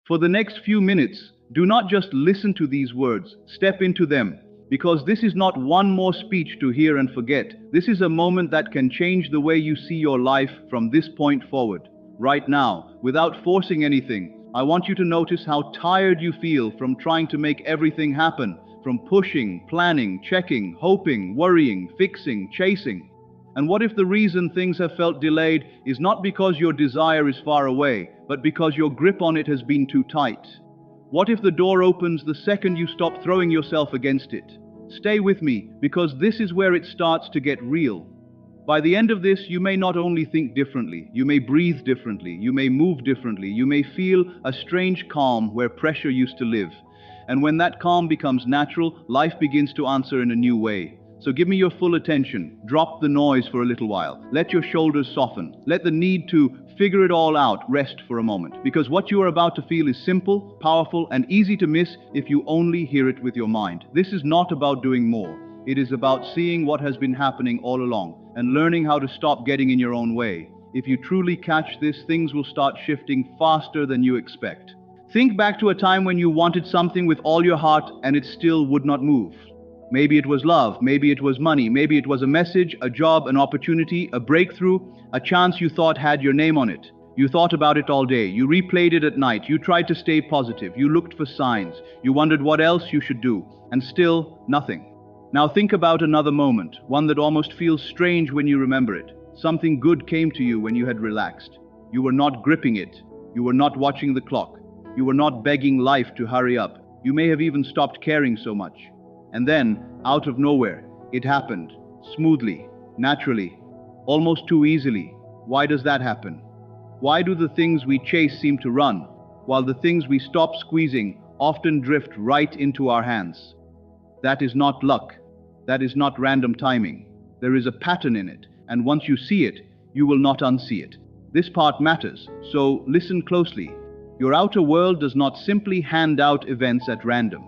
For the next few minutes, do not just listen to these words, step into them. Because this is not one more speech to hear and forget. This is a moment that can change the way you see your life from this point forward. Right now, without forcing anything, I want you to notice how tired you feel from trying to make everything happen, from pushing, planning, checking, hoping, worrying, fixing, chasing. And what if the reason things have felt delayed is not because your desire is far away, but because your grip on it has been too tight? What if the door opens the second you stop throwing yourself against it? Stay with me, because this is where it starts to get real. By the end of this, you may not only think differently, you may breathe differently, you may move differently, you may feel a strange calm where pressure used to live. And when that calm becomes natural, life begins to answer in a new way. So give me your full attention. Drop the noise for a little while. Let your shoulders soften. Let the need to figure it all out rest for a moment. Because what you are about to feel is simple, powerful, and easy to miss if you only hear it with your mind. This is not about doing more. It is about seeing what has been happening all along and learning how to stop getting in your own way. If you truly catch this, things will start shifting faster than you expect. Think back to a time when you wanted something with all your heart and it still would not move. Maybe it was love, maybe it was money, maybe it was a message, a job, an opportunity, a breakthrough, a chance you thought had your name on it. You thought about it all day, you replayed it at night, you tried to stay positive, you looked for signs, you wondered what else you should do, and still nothing. Now think about another moment, one that almost feels strange when you remember it. Something good came to you when you had relaxed. You were not gripping it, you were not watching the clock, you were not begging life to hurry up. You may have even stopped caring so much. And then, out of nowhere, it happened, smoothly, naturally, almost too easily. Why does that happen? Why do the things we chase seem to run, while the things we stop squeezing often drift right into our hands? That is not luck. That is not random timing. There is a pattern in it, and once you see it, you will not unsee it. This part matters, so listen closely. Your outer world does not simply hand out events at random.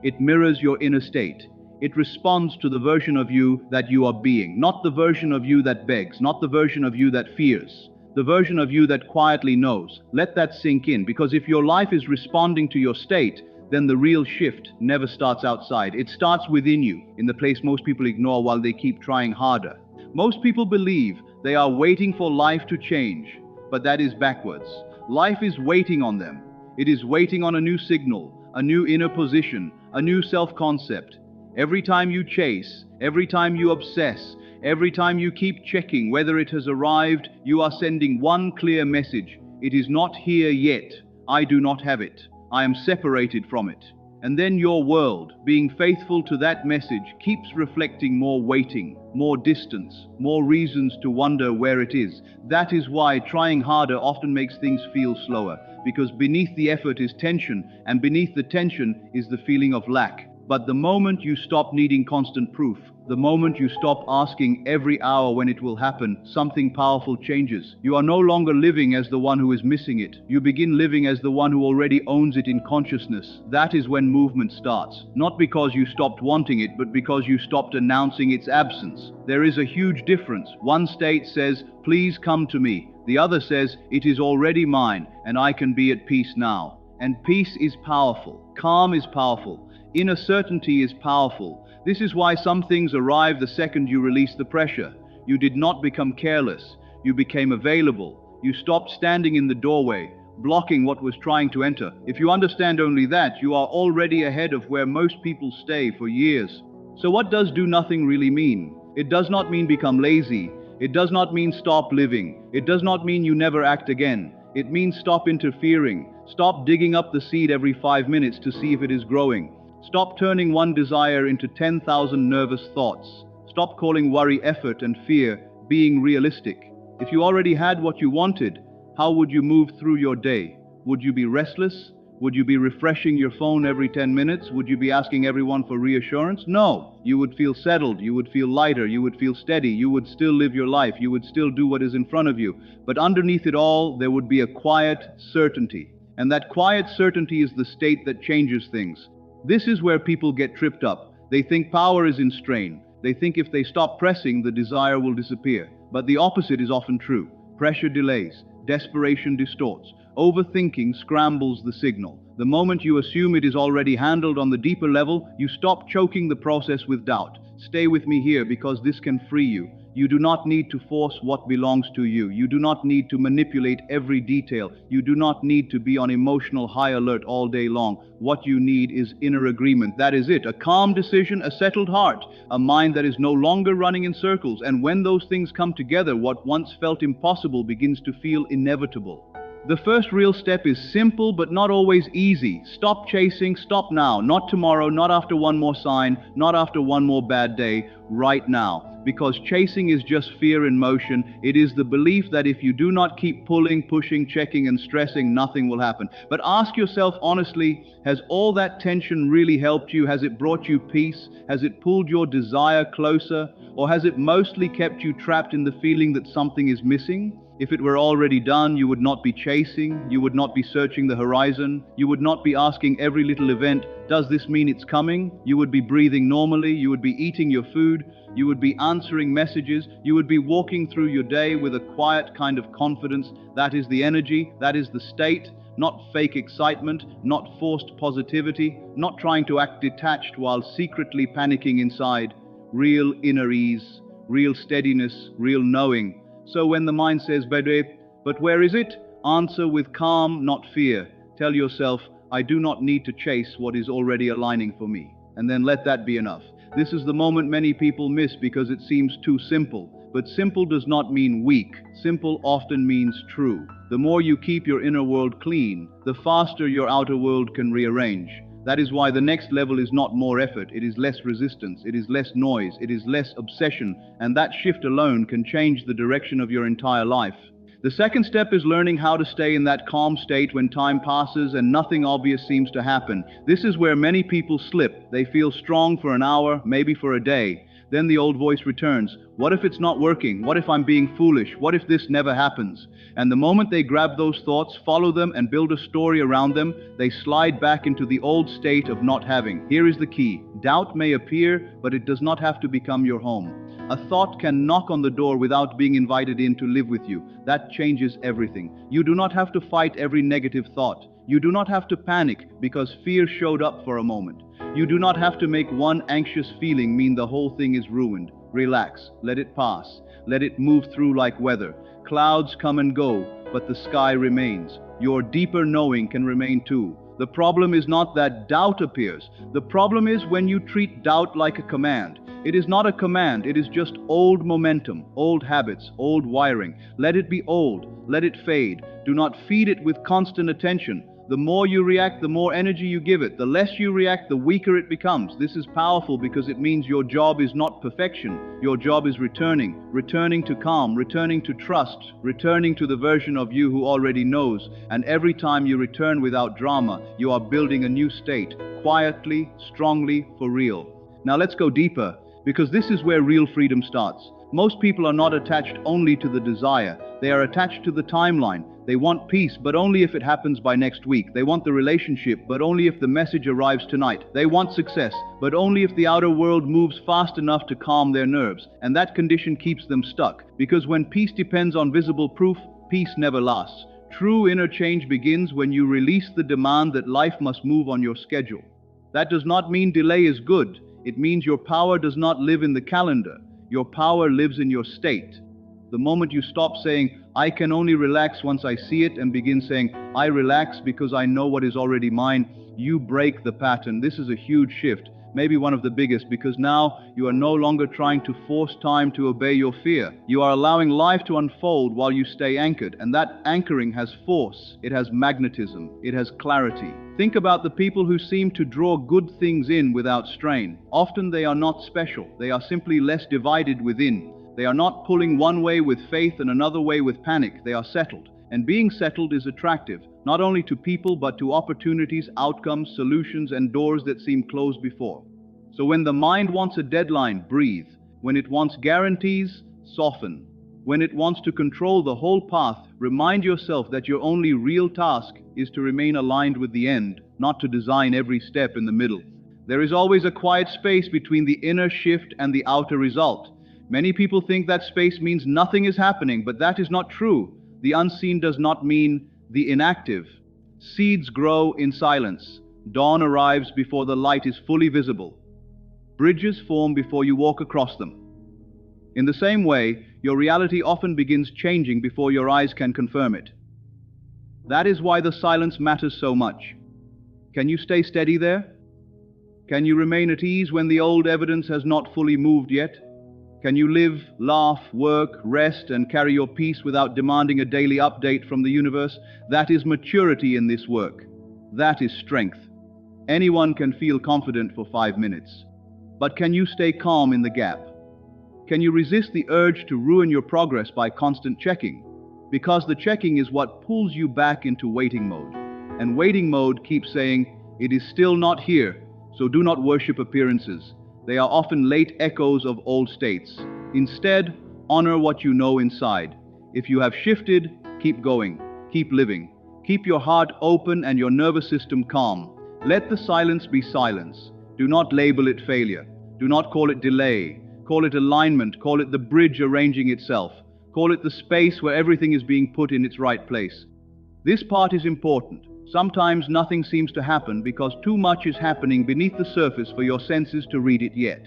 It mirrors your inner state. It responds to the version of you that you are being, not the version of you that begs, not the version of you that fears, the version of you that quietly knows. Let that sink in, because if your life is responding to your state, then the real shift never starts outside. It starts within you, in the place most people ignore while they keep trying harder. Most people believe they are waiting for life to change, but that is backwards. Life is waiting on them. It is waiting on a new signal, a new inner position, a new self-concept. Every time you chase, every time you obsess, every time you keep checking whether it has arrived, you are sending one clear message. It is not here yet. I do not have it. I am separated from it. And then your world, being faithful to that message, keeps reflecting more waiting, more distance, more reasons to wonder where it is. That is why trying harder often makes things feel slower, because beneath the effort is tension, and beneath the tension is the feeling of lack. But the moment you stop needing constant proof, the moment you stop asking every hour when it will happen, something powerful changes. You are no longer living as the one who is missing it. You begin living as the one who already owns it in consciousness. That is when movement starts. Not because you stopped wanting it, but because you stopped announcing its absence. There is a huge difference. One state says, "Please come to me." The other says, "It is already mine, and I can be at peace now." And peace is powerful. Calm is powerful. Inner certainty is powerful. This is why some things arrive the second you release the pressure. You did not become careless. You became available. You stopped standing in the doorway, blocking what was trying to enter. If you understand only that, you are already ahead of where most people stay for years. So what does do nothing really mean? It does not mean become lazy. It does not mean stop living. It does not mean you never act again. It means stop interfering. Stop digging up the seed every 5 minutes to see if it is growing. Stop turning one desire into 10,000 nervous thoughts. Stop calling worry effort and fear being realistic. If you already had what you wanted, how would you move through your day? Would you be restless? Would you be refreshing your phone every 10 minutes? Would you be asking everyone for reassurance? No. You would feel settled. You would feel lighter. You would feel steady. You would still live your life. You would still do what is in front of you. But underneath it all, there would be a quiet certainty. And that quiet certainty is the state that changes things. This is where people get tripped up. They think power is in strain. They think if they stop pressing, the desire will disappear. But the opposite is often true. Pressure delays. Desperation distorts. Overthinking scrambles the signal. The moment you assume it is already handled on the deeper level, you stop choking the process with doubt. Stay with me here because this can free you. You do not need to force what belongs to you. You do not need to manipulate every detail. You do not need to be on emotional high alert all day long. What you need is inner agreement. That is it. A calm decision, a settled heart, a mind that is no longer running in circles. And when those things come together, what once felt impossible begins to feel inevitable. The first real step is simple but not always easy. Stop chasing, stop now. Not tomorrow, not after one more sign, not after one more bad day, right now. Because chasing is just fear in motion. It is the belief that if you do not keep pulling, pushing, checking and stressing, nothing will happen. But ask yourself honestly, has all that tension really helped you? Has it brought you peace? Has it pulled your desire closer? Or has it mostly kept you trapped in the feeling that something is missing? If it were already done, you would not be chasing, you would not be searching the horizon, you would not be asking every little event, does this mean it's coming? You would be breathing normally, you would be eating your food, you would be answering messages, you would be walking through your day with a quiet kind of confidence. That is the energy, that is the state, not fake excitement, not forced positivity, not trying to act detached while secretly panicking inside. Real inner ease, real steadiness, real knowing. So when the mind says, but where is it? Answer with calm, not fear. Tell yourself, I do not need to chase what is already aligning for me. And then let that be enough. This is the moment many people miss because it seems too simple. But simple does not mean weak. Simple often means true. The more you keep your inner world clean, the faster your outer world can rearrange. That is why the next level is not more effort, it is less resistance, it is less noise, it is less obsession, and that shift alone can change the direction of your entire life. The second step is learning how to stay in that calm state when time passes and nothing obvious seems to happen. This is where many people slip. They feel strong for an hour, maybe for a day. Then the old voice returns. What if it's not working? What if I'm being foolish? What if this never happens? And the moment they grab those thoughts, follow them, and build a story around them, they slide back into the old state of not having. Here is the key. Doubt may appear, but it does not have to become your home. A thought can knock on the door without being invited in to live with you. That changes everything. You do not have to fight every negative thought. You do not have to panic because fear showed up for a moment. You do not have to make one anxious feeling mean the whole thing is ruined. Relax, let it pass, let it move through like weather. Clouds come and go, but the sky remains. Your deeper knowing can remain too. The problem is not that doubt appears. The problem is when you treat doubt like a command. It is not a command, it is just old momentum, old habits, old wiring. Let it be old, let it fade. Do not feed it with constant attention. The more you react, the more energy you give it. The less you react, the weaker it becomes. This is powerful because it means your job is not perfection. Your job is returning to calm, returning to trust, returning to the version of you who already knows. And every time you return without drama, you are building a new state, quietly, strongly, for real. Now let's go deeper, because this is where real freedom starts. Most people are not attached only to the desire. They are attached to the timeline. They want peace, but only if it happens by next week. They want the relationship, but only if the message arrives tonight. They want success, but only if the outer world moves fast enough to calm their nerves. And that condition keeps them stuck. Because when peace depends on visible proof, peace never lasts. True inner change begins when you release the demand that life must move on your schedule. That does not mean delay is good. It means your power does not live in the calendar. Your power lives in your state. The moment you stop saying, I can only relax once I see it, and begin saying, I relax because I know what is already mine, you break the pattern. This is a huge shift, maybe one of the biggest, because now you are no longer trying to force time to obey your fear. You are allowing life to unfold while you stay anchored, and that anchoring has force, it has magnetism, it has clarity. Think about the people who seem to draw good things in without strain. Often they are not special, they are simply less divided within. They are not pulling one way with faith and another way with panic. They are settled. And being settled is attractive, not only to people but to opportunities, outcomes, solutions, and doors that seem closed before. So when the mind wants a deadline, breathe. When it wants guarantees, soften. When it wants to control the whole path, remind yourself that your only real task is to remain aligned with the end, not to design every step in the middle. There is always a quiet space between the inner shift and the outer result. Many people think that space means nothing is happening, but that is not true. The unseen does not mean the inactive. Seeds grow in silence. Dawn arrives before the light is fully visible. Bridges form before you walk across them. In the same way, your reality often begins changing before your eyes can confirm it. That is why the silence matters so much. Can you stay steady there? Can you remain at ease when the old evidence has not fully moved yet? Can you live, laugh, work, rest, and carry your peace without demanding a daily update from the universe? That is maturity in this work. That is strength. Anyone can feel confident for 5 minutes. But can you stay calm in the gap? Can you resist the urge to ruin your progress by constant checking? Because the checking is what pulls you back into waiting mode. And waiting mode keeps saying, "It is still not here, so do not worship appearances. They are often late echoes of old states. Instead, honor what you know inside. If you have shifted, keep going, keep living. Keep your heart open and your nervous system calm. Let the silence be silence. Do not label it failure. Do not call it delay. Call it alignment. Call it the bridge arranging itself. Call it the space where everything is being put in its right place." This part is important. Sometimes nothing seems to happen because too much is happening beneath the surface for your senses to read it yet.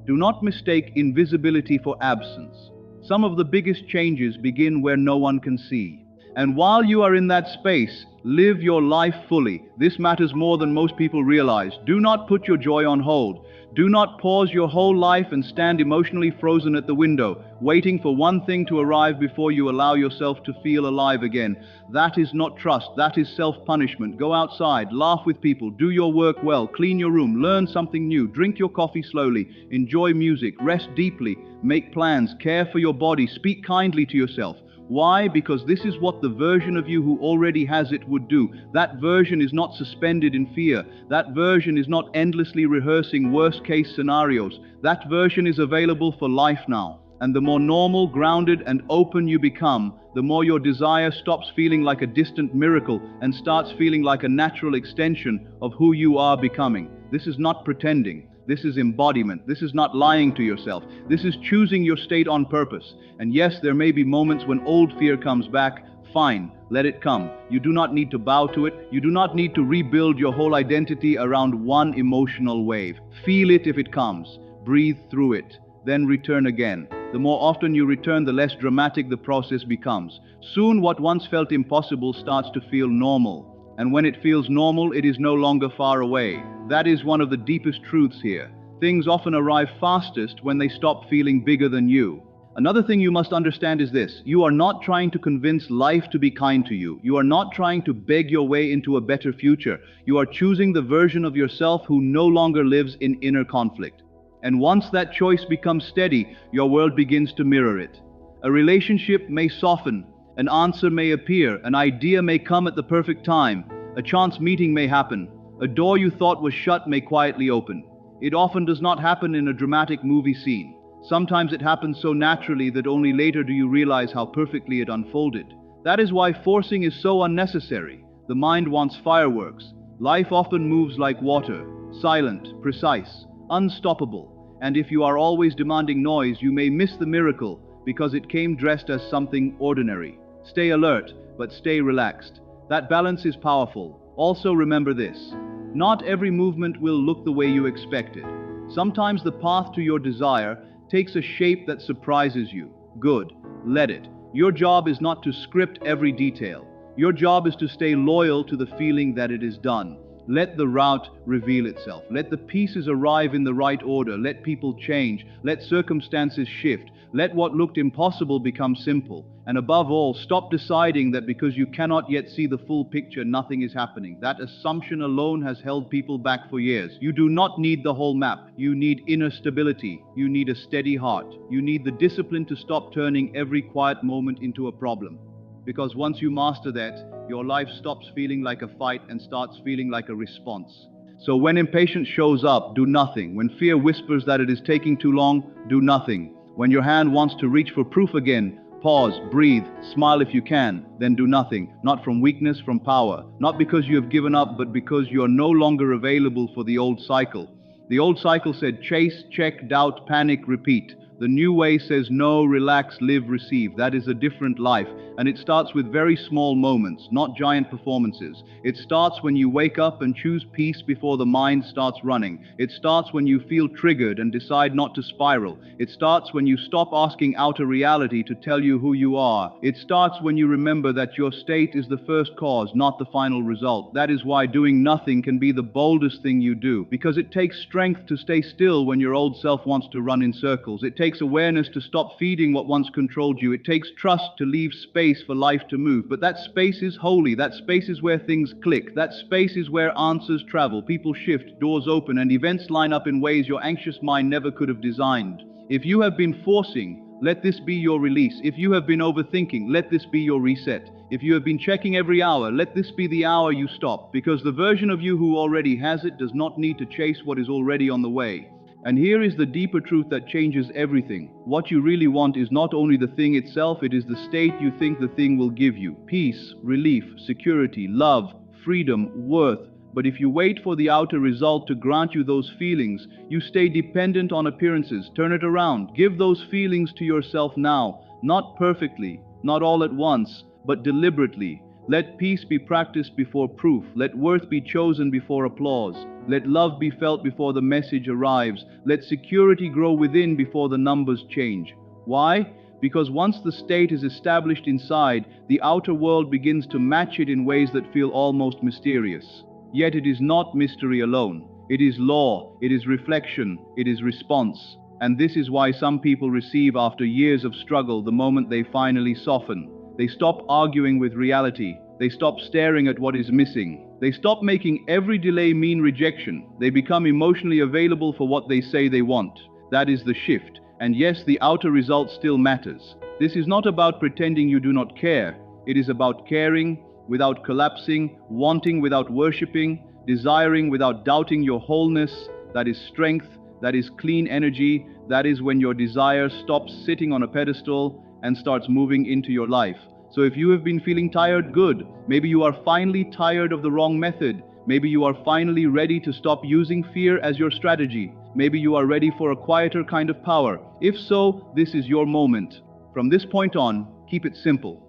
Do not mistake invisibility for absence. Some of the biggest changes begin where no one can see. And while you are in that space, live your life fully. This matters more than most people realize. Do not put your joy on hold. Do not pause your whole life and stand emotionally frozen at the window, waiting for one thing to arrive before you allow yourself to feel alive again. That is not trust. That is self-punishment. Go outside, laugh with people, do your work well, clean your room, learn something new, drink your coffee slowly, enjoy music, rest deeply, make plans, care for your body, speak kindly to yourself. Why? Because this is what the version of you who already has it would do. That version is not suspended in fear. That version is not endlessly rehearsing worst-case scenarios. That version is available for life now. And the more normal, grounded, and open you become, the more your desire stops feeling like a distant miracle and starts feeling like a natural extension of who you are becoming. This is not pretending. This is embodiment. This is not lying to yourself. This is choosing your state on purpose. And yes, there may be moments when old fear comes back. Fine, let it come. You do not need to bow to it. You do not need to rebuild your whole identity around one emotional wave. Feel it if it comes. Breathe through it. Then return again. The more often you return, the less dramatic the process becomes. Soon what once felt impossible starts to feel normal. And when it feels normal, it is no longer far away. That is one of the deepest truths here. Things often arrive fastest when they stop feeling bigger than you. Another thing you must understand is this: you are not trying to convince life to be kind to you. You are not trying to beg your way into a better future. You are choosing the version of yourself who no longer lives in inner conflict. And once that choice becomes steady, your world begins to mirror it. A relationship may soften. An answer may appear, an idea may come at the perfect time, a chance meeting may happen, a door you thought was shut may quietly open. It often does not happen in a dramatic movie scene. Sometimes it happens so naturally that only later do you realize how perfectly it unfolded. That is why forcing is so unnecessary. The mind wants fireworks. Life often moves like water, silent, precise, unstoppable. And if you are always demanding noise, you may miss the miracle because it came dressed as something ordinary. Stay alert, but stay relaxed. That balance is powerful. Also remember this: not every movement will look the way you expected. Sometimes the path to your desire takes a shape that surprises you. Good, let it. Your job is not to script every detail. Your job is to stay loyal to the feeling that it is done. Let the route reveal itself. Let the pieces arrive in the right order. Let people change. Let circumstances shift. Let what looked impossible become simple. And above all, stop deciding that because you cannot yet see the full picture, nothing is happening. That assumption alone has held people back for years. You do not need the whole map. You need inner stability. You need a steady heart. You need the discipline to stop turning every quiet moment into a problem. Because once you master that, your life stops feeling like a fight and starts feeling like a response. So when impatience shows up, do nothing. When fear whispers that it is taking too long, do nothing. When your hand wants to reach for proof again, pause, breathe, smile if you can, then do nothing. Not from weakness, from power. Not because you have given up, but because you are no longer available for the old cycle. The old cycle said chase, check, doubt, panic, repeat. The new way says no, relax, live, receive. That is a different life. And it starts with very small moments, not giant performances. It starts when you wake up and choose peace before the mind starts running. It starts when you feel triggered and decide not to spiral. It starts when you stop asking outer reality to tell you who you are. It starts when you remember that your state is the first cause, not the final result. That is why doing nothing can be the boldest thing you do, because it takes strength to stay still when your old self wants to run in circles. It takes awareness to stop feeding what once controlled you. It takes trust to leave space for life to move. But that space is holy. That space is where things click. That space is where answers travel, people shift, doors open, and events line up in ways your anxious mind never could have designed. If you have been forcing, let this be your release. If you have been overthinking, let this be your reset. If you have been checking every hour, let this be the hour you stop, because the version of you who already has it does not need to chase what is already on the way. And here is the deeper truth that changes everything. What you really want is not only the thing itself, it is the state you think the thing will give you. Peace, relief, security, love, freedom, worth. But if you wait for the outer result to grant you those feelings, you stay dependent on appearances. Turn it around. Give those feelings to yourself now. Not perfectly, not all at once, but deliberately. Let peace be practiced before proof. Let worth be chosen before applause. Let love be felt before the message arrives. Let security grow within before the numbers change. Why? Because once the state is established inside, the outer world begins to match it in ways that feel almost mysterious. Yet it is not mystery alone. It is law, it is reflection, it is response. And this is why some people receive after years of struggle the moment they finally soften. They stop arguing with reality. They stop staring at what is missing. They stop making every delay mean rejection. They become emotionally available for what they say they want. That is the shift. And yes, the outer result still matters. This is not about pretending you do not care. It is about caring without collapsing, wanting without worshipping, desiring without doubting your wholeness. That is strength. That is clean energy. That is when your desire stops sitting on a pedestal and starts moving into your life. So if you have been feeling tired, good. Maybe you are finally tired of the wrong method. Maybe you are finally ready to stop using fear as your strategy. Maybe you are ready for a quieter kind of power. If so, this is your moment. From this point on, keep it simple.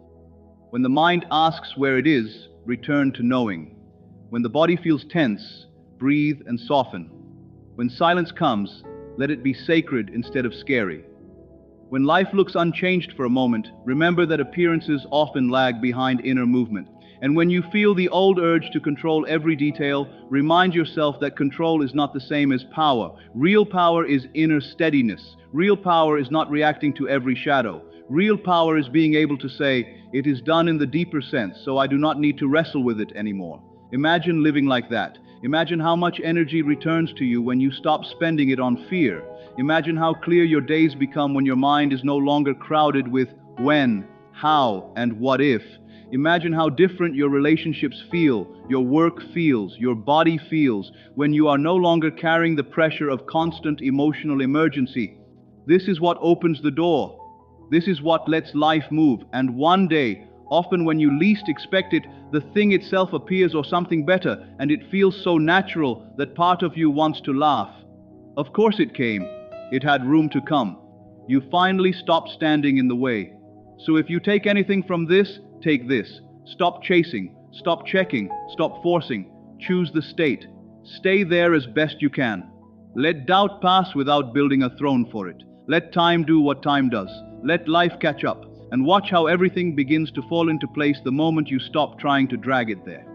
When the mind asks where it is, return to knowing. When the body feels tense, breathe and soften. When silence comes, let it be sacred instead of scary. When life looks unchanged for a moment, remember that appearances often lag behind inner movement. And when you feel the old urge to control every detail, remind yourself that control is not the same as power. Real power is inner steadiness. Real power is not reacting to every shadow. Real power is being able to say, it is done in the deeper sense, so I do not need to wrestle with it anymore. Imagine living like that. Imagine how much energy returns to you when you stop spending it on fear. Imagine how clear your days become when your mind is no longer crowded with when, how, and what if. Imagine how different your relationships feel, your work feels, your body feels, when you are no longer carrying the pressure of constant emotional emergency. This is what opens the door. This is what lets life move. And one day, often when you least expect it, the thing itself appears or something better, and it feels so natural that part of you wants to laugh. Of course it came. It had room to come. You finally stopped standing in the way. So if you take anything from this, take this. Stop chasing, stop checking, stop forcing. Choose the state. Stay there as best you can. Let doubt pass without building a throne for it. Let time do what time does. Let life catch up. And watch how everything begins to fall into place the moment you stop trying to drag it there.